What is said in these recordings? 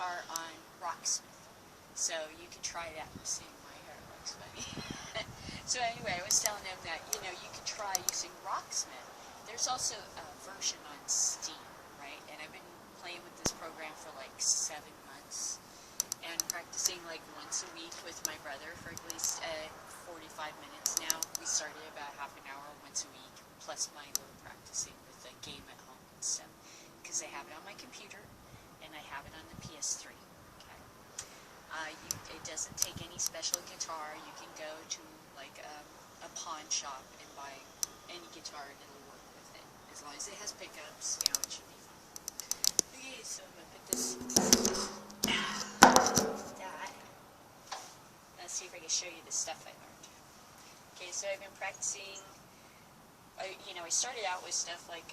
guitar on Rocksmith. So you can try that. See, my hair looks funny. So anyway, I was telling them that, you know, you can try using Rocksmith. There's also a version on Steam, right? And I've been playing with this program for like 7 months and practicing like once a week with my brother for at least 45 minutes now. We started about half an hour once a week, plus my little practicing with the game at home and stuff. Because I have it on my computer and I have it on the PS3. Okay. It doesn't take any special guitar. You can go to like a pawn shop and buy any guitar and it'll work with it. As long as it has pickups, you know, it should be fine. Okay, so I'm going to put this that. Let's see if I can show you the stuff I learned. Okay, so I've been practicing, you know, I started out with stuff like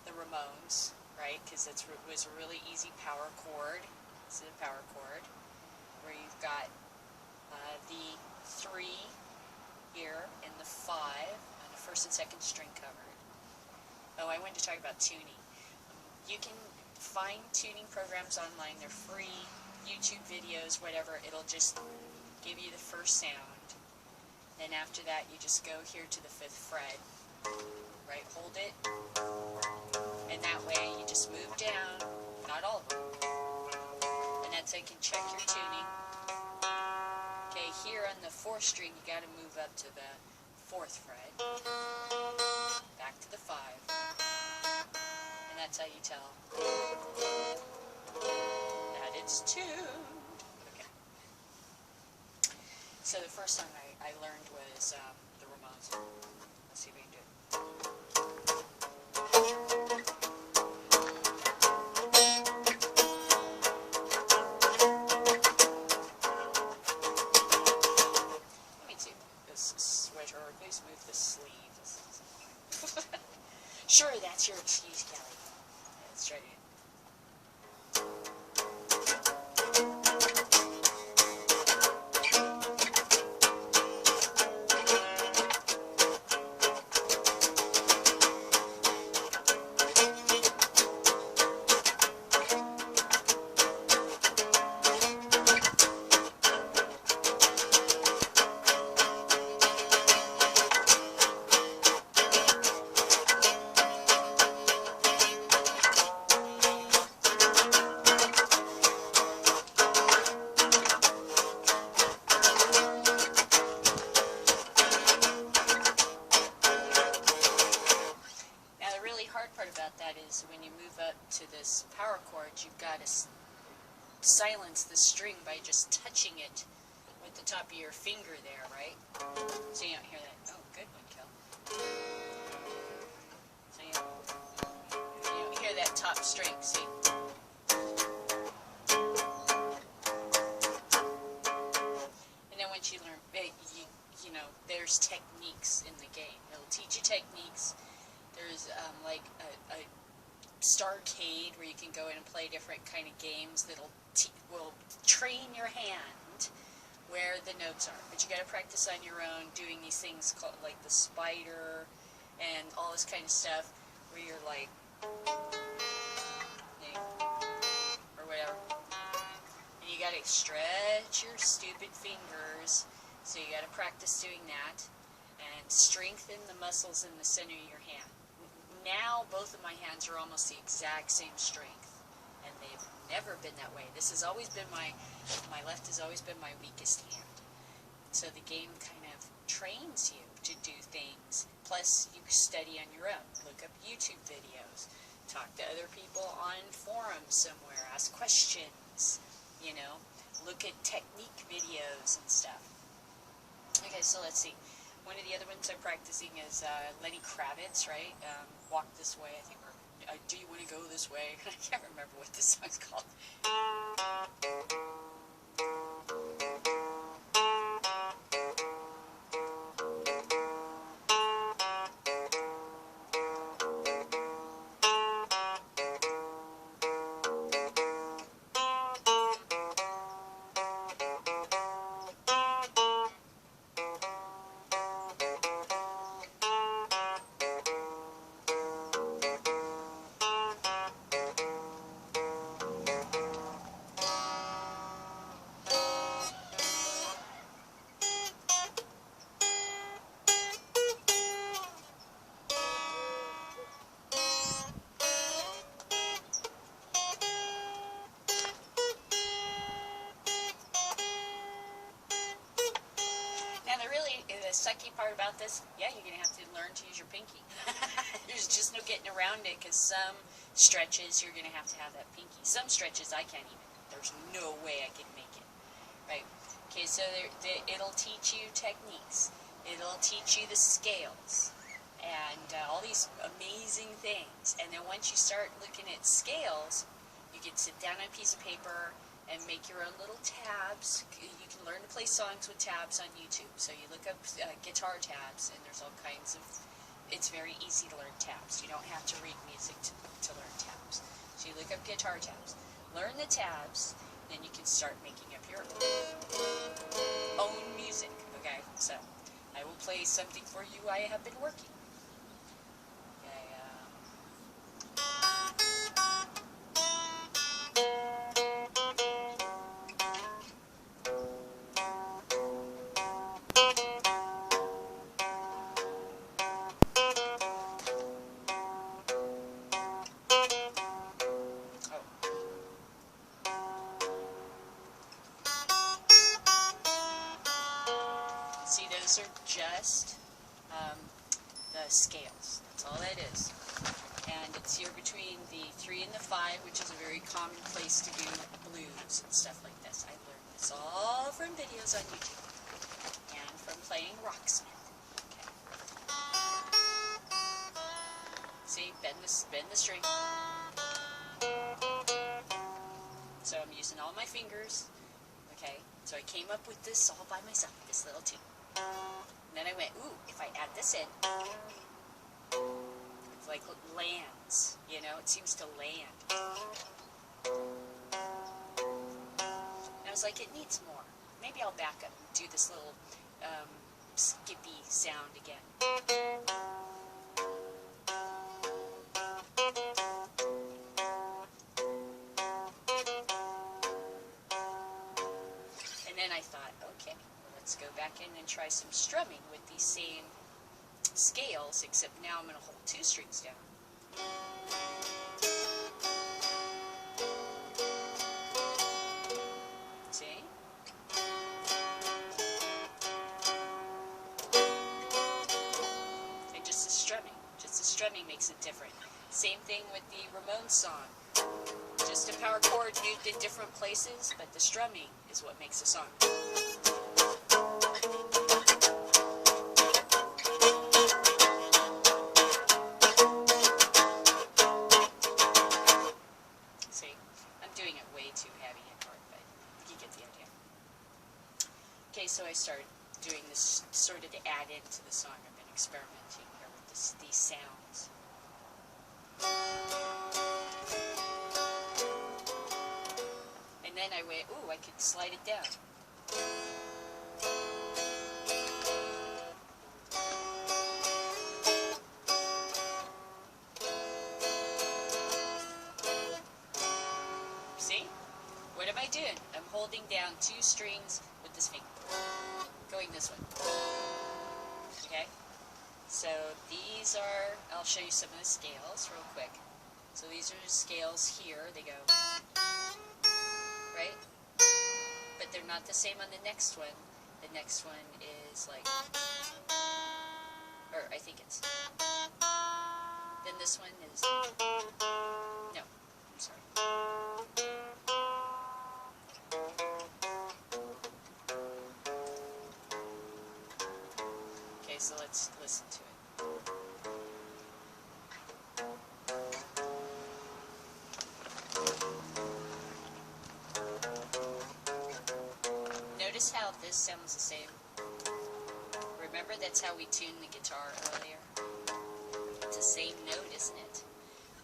the Ramones, right, because it was a really easy power chord. This is a power chord, where you've got the 3 here and the 5 on the first and second string covered. Oh, I wanted to talk about tuning. You can find tuning programs online. They're free, YouTube videos, whatever. It'll just give you the first sound. Then after that, you just go here to the 5th fret, right, hold it, and that way you just move down, not all of them, and that's how you can check your tuning. Okay, here on the 4th string, you got to move up to the 4th fret, back to the 5, and that's how you tell that it's tuned. Okay. So the first song I learned was the Ramones. Let's see if we can do it. Please move the sleeve. Sure, that's your excuse, Kelly. Let's try it again. When you move up to this power chord, you've got to silence the string by just touching it with the top of your finger there, right? So you don't hear that. Oh, good one, Kel. So you don't hear that top string, see? And then once you learn, you know, there's techniques in the game. It'll teach you techniques. There's like a Starcade where you can go in and play different kind of games that'll will train your hand where the notes are. But you got to practice on your own doing these things called like the spider and all this kind of stuff where you're like, or whatever. And you got to stretch your stupid fingers. So you got to practice doing that and strengthen the muscles in the center of your hand. Now both of my hands are almost the exact same strength, and they've never been that way. This has always been my left has always been my weakest hand. So the game kind of trains you to do things. Plus you study on your own. Look up YouTube videos. Talk to other people on forums somewhere. Ask questions. You know, look at technique videos and stuff. Okay, so let's see. One of the other ones I'm practicing is Lenny Kravitz, right? Walk This Way, I think, or Do You Want to Go This Way? I can't remember what this song's called. tricky part about this, yeah, you're going to have to learn to use your pinky. There's just no getting around it, because some stretches you're going to have that pinky. Some stretches I can't even. There's no way I can make it. Right? Okay, so it'll teach you techniques. It'll teach you the scales. And all these amazing things. And then once you start looking at scales, you can sit down on a piece of paper and make your own little tabs. You can learn to play songs with tabs on YouTube. So you look up guitar tabs, and there's all kinds of... It's very easy to learn tabs. You don't have to read music to learn tabs. So you look up guitar tabs. Learn the tabs, then you can start making up your own music. Okay, so I will play something for you I have been working. See, those are just the scales. That's all that is. And it's here between the 3 and the 5, which is a very common place to do blues and stuff like this. I learned this all from videos on YouTube and from playing Rocksmith. Okay. See, bend the string. So I'm using all my fingers. Okay, so I came up with this all by myself, this little tune. And then I went, ooh, if I add this in, it's like lands, you know, it seems to land. And I was like, it needs more. Maybe I'll back up and do this little skippy sound again. And then I thought, okay, let's go back in and try some strumming with these same scales, except now I'm going to hold 2 strings down. See? And just the strumming makes it different. Same thing with the Ramones song. Just a power chord used in different places, but the strumming is what makes a song. See, I'm doing it way too heavy and hard, but you get the idea. Okay, so I started doing this sort of to add into the song. I've been experimenting here with these sounds. And then I went, ooh, I could slide it down. See? What am I doing? I'm holding down 2 strings with this finger. Going this way. Okay? So these are, I'll show you some of the scales real quick. So these are the scales here. They go, right? But they're not the same on the next one. The next one is like, or I think it's, then this one is, no, I'm sorry. Okay, so let's listen to it. Notice how this sounds the same. Remember, that's how we tuned the guitar earlier. It's the same note, isn't it?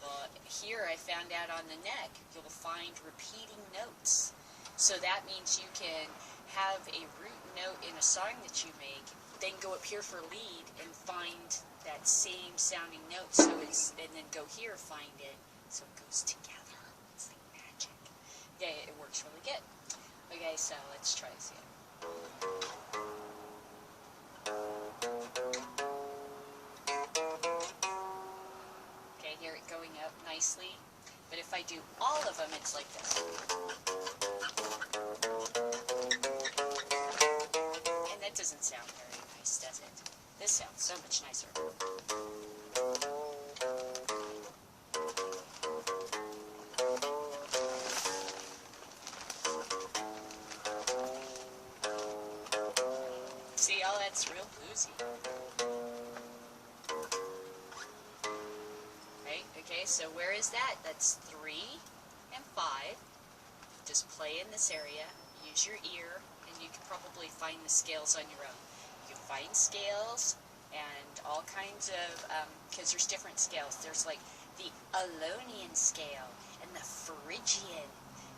Well, here I found out on the neck, you'll find repeating notes. So that means you can have a root note in a song that you make, then go up here for lead and find that same sounding note. So it's, and then go here, find it, so it goes together. It's like magic. Yeah, it works really good. Okay, so let's try this again. Okay, hear it going up nicely. But if I do all of them, it's like this. And that doesn't sound very nice, does it? This sounds so much nicer. See, all that's real bluesy. Right? Okay, so where is that? That's 3 and 5. Just play in this area. Use your ear, and you can probably find the scales on your own. You can find scales and all kinds of, because there's different scales. There's like the Alonian scale and the Phrygian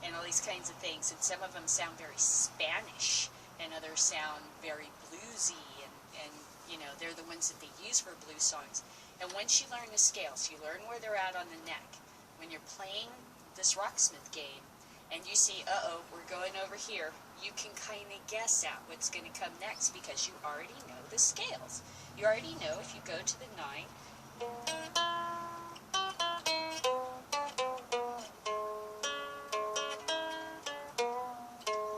and all these kinds of things. And some of them sound very Spanish, and others sound very bluesy, and you know, they're the ones that they use for blues songs. And once you learn the scales, you learn where they're at on the neck. When you're playing this Rocksmith game, and you see, uh-oh, we're going over here, you can kind of guess at what's going to come next because you already know the scales. You already know if you go to the 9,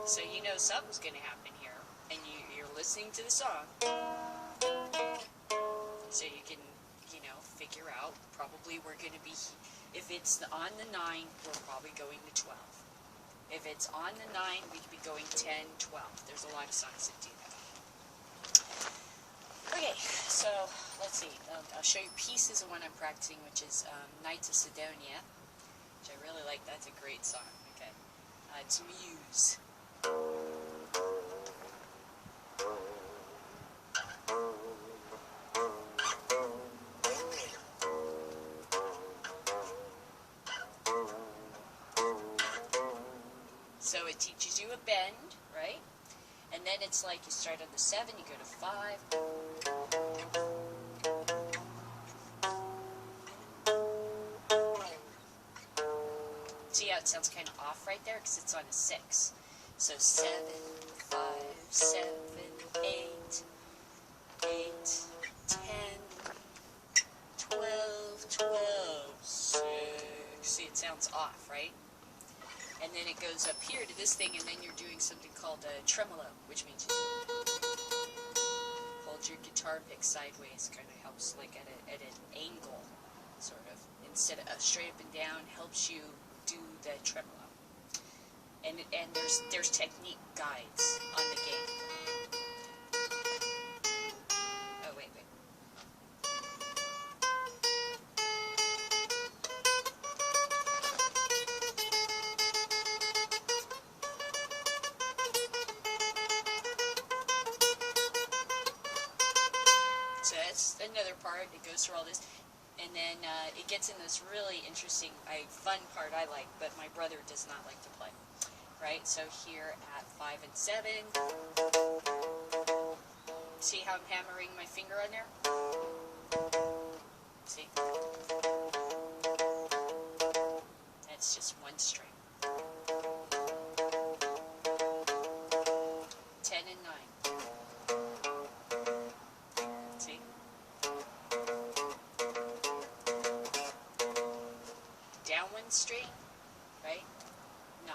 so you know something's going to happen here, and you're listening to the song, so you can, you know, figure out, probably we're going to be, if it's on the 9, we're probably going to 12. If it's on the 9, we could be going 10, 12. There's a lot of songs that do that. Okay, so let's see. I'll show you pieces of one I'm practicing, which is Knights of Sidonia, which I really like. That's a great song. Okay, it's Muse. So it teaches you a bend, right? And then it's like you start on the 7, you go to 5. See how it sounds kind of off right there? Because it's on a 6. So 7, 5, 7, 8, 8, 10, 12, 12, 6. See, it sounds off, right? And then it goes up here to this thing, and then you're doing something called a tremolo, which means you hold your guitar pick sideways. Kind of helps, like at an angle, sort of. Instead of straight up and down, helps you do the tremolo. And there's technique guides on the game. Oh wait. So that's another part. It goes through all this, and then it gets in this really interesting, fun part I like, but my brother does not like to play. Right? So here at 5 and 7, see how I'm hammering my finger on there? See? That's just one string. 10 and 9. See? Down one string, right? 9.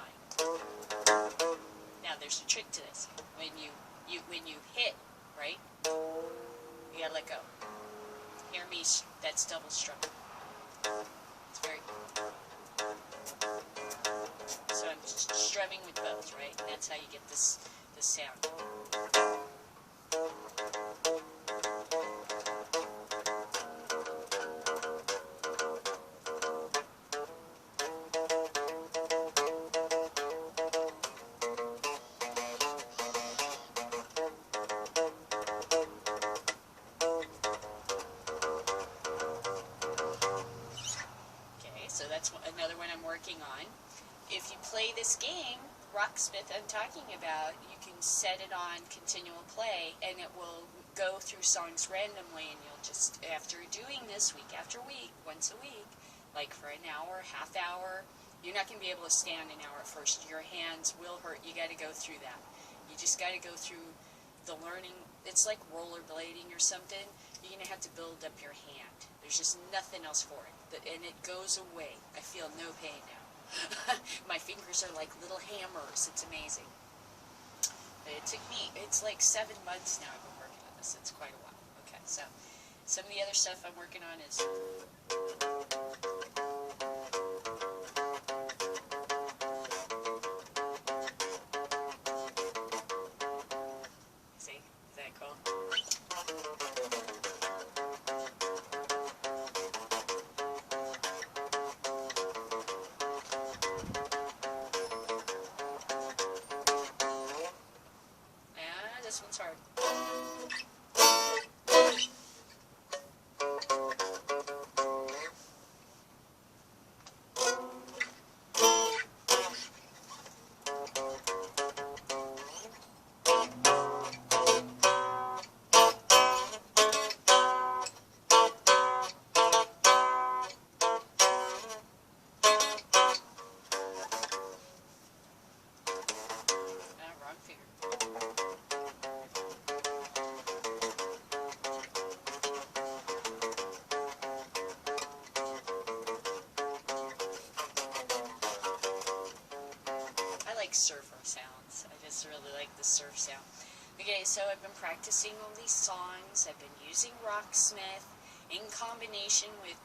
Now there's a trick to this. When you hit, right? You gotta let go. Hear me? That's double strum. It's very. So I'm just strumming with both, right? That's how you get this sound. So that's another one I'm working on. If you play this game, Rocksmith I'm talking about, you can set it on continual play, and it will go through songs randomly, and you'll just, after doing this week after week, once a week, like for an hour, half hour, you're not going to be able to stand an hour at first. Your hands will hurt. You got to go through that. You just got to go through the learning. It's like rollerblading or something. You're going to have to build up your hand. There's just nothing else for it. And it goes away. I feel no pain now. My fingers are like little hammers. It's amazing. But it took me, it's like 7 months now I've been working on this. It's quite a while. Okay. So, some of the other stuff I'm working on is... See? Is that cool? Yeah, this one's hard. Wrong finger. I like surfer sounds. I just really like the surf sound. Okay, so I've been practicing all these songs. I've been using Rocksmith in combination with,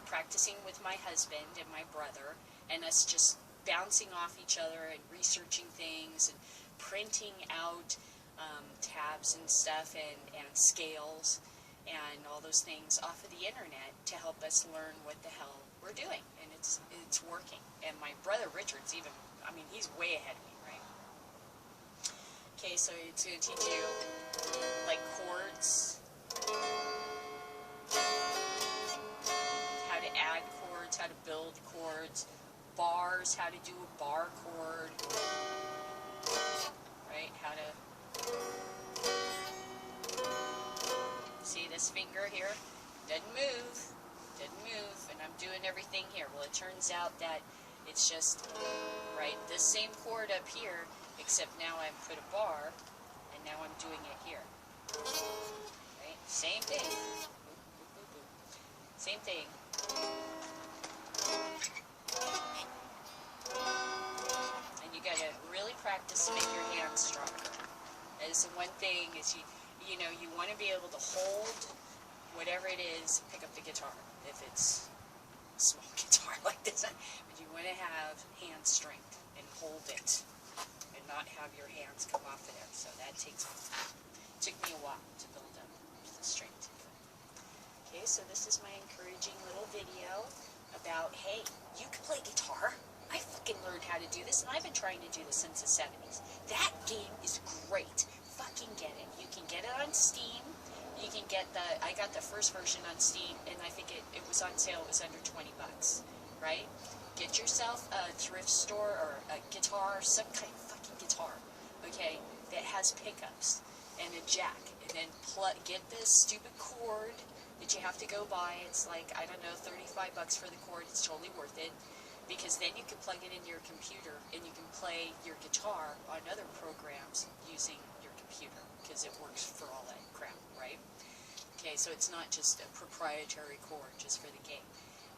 practicing with my husband and my brother, and us just bouncing off each other and researching things and printing out tabs and stuff and scales and all those things off of the internet to help us learn what the hell we're doing, and it's working. And my brother Richard's even, he's way ahead of me, right? Okay, so it's going to teach you like chords, how to add chords, how to build chords, bars, how to do a bar chord, right? How to see this finger here doesn't move, and I'm doing everything here. Well, it turns out that it's just right this same chord up here, except now I've put a bar, and now I'm doing it here. Right? Same thing. Same thing. And you gotta really practice to make your hands stronger. That is the one thing is you want to be able to hold whatever it is, pick up the guitar. If it's a small guitar like this, but you want to have hand strength and hold it, and not have your hands come off of there. So that took me a while to build up the strength to do it. Okay, so this is my encouraging little video about, hey, you can play guitar. I fucking learned how to do this, and I've been trying to do this since the 70s. That game is great. Fucking get it. You can get it on Steam. You can get I got the first version on Steam, and I think it was on sale. It was under 20 bucks, right? Get yourself a thrift store or a guitar, some kind of fucking guitar, okay, that has pickups and a jack, and then get this stupid cord that you have to go buy. It's like, I don't know, 35 bucks for the cord. It's totally worth it, because then you can plug it into your computer and you can play your guitar on other programs using your computer, because it works for all that crap, right? Okay, so it's not just a proprietary cord just for the game.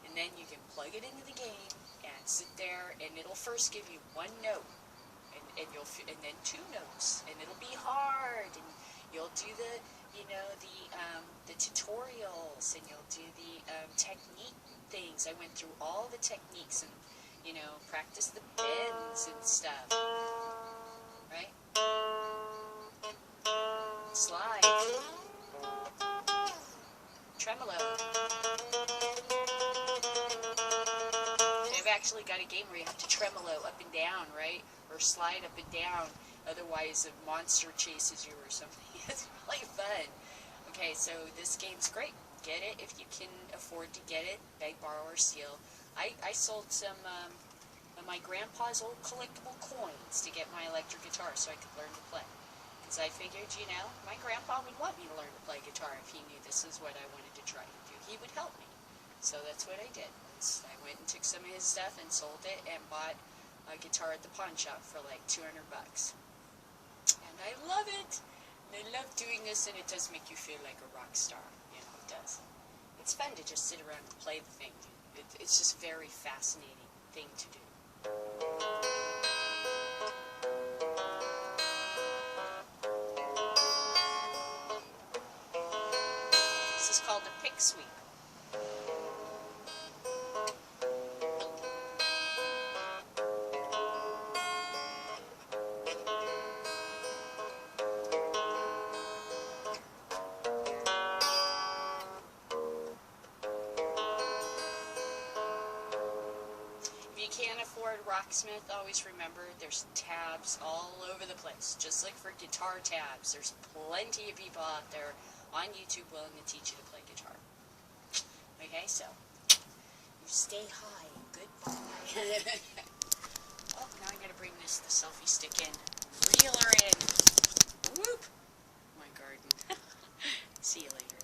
And then you can plug it into the game and sit there, and it'll first give you one note, and then two notes, and it'll be hard, and you'll do the tutorials, and you'll do the technique things. I went through all the techniques and practice the bends and stuff, right? Slide, tremolo. I've actually got a game where you have to tremolo up and down, right? Or slide up and down, otherwise a monster chases you or something. It's really fun. Okay, so this game's great. Get it if you can afford to get it. Beg, borrow, or steal. I sold some of my grandpa's old collectible coins to get my electric guitar so I could learn to play. Because I figured, my grandpa would want me to learn to play guitar if he knew this is what I wanted to try to do. He would help me. So that's what I did. I went and took some of his stuff and sold it and bought a guitar at the pawn shop for like 200 bucks. And I love it. And I love doing this, and it does make you feel like a rock star. It does. It's fun to just sit around and play the thing. It's just a very fascinating thing to do. sweep. If you can't afford Rocksmith, always remember there's tabs all over the place. Just like for guitar tabs, there's plenty of people out there on YouTube willing to teach you to play guitar. Okay, so you stay high and goodbye. Oh, now I gotta bring the selfie stick in. Reel her in. Whoop! My garden. See you later.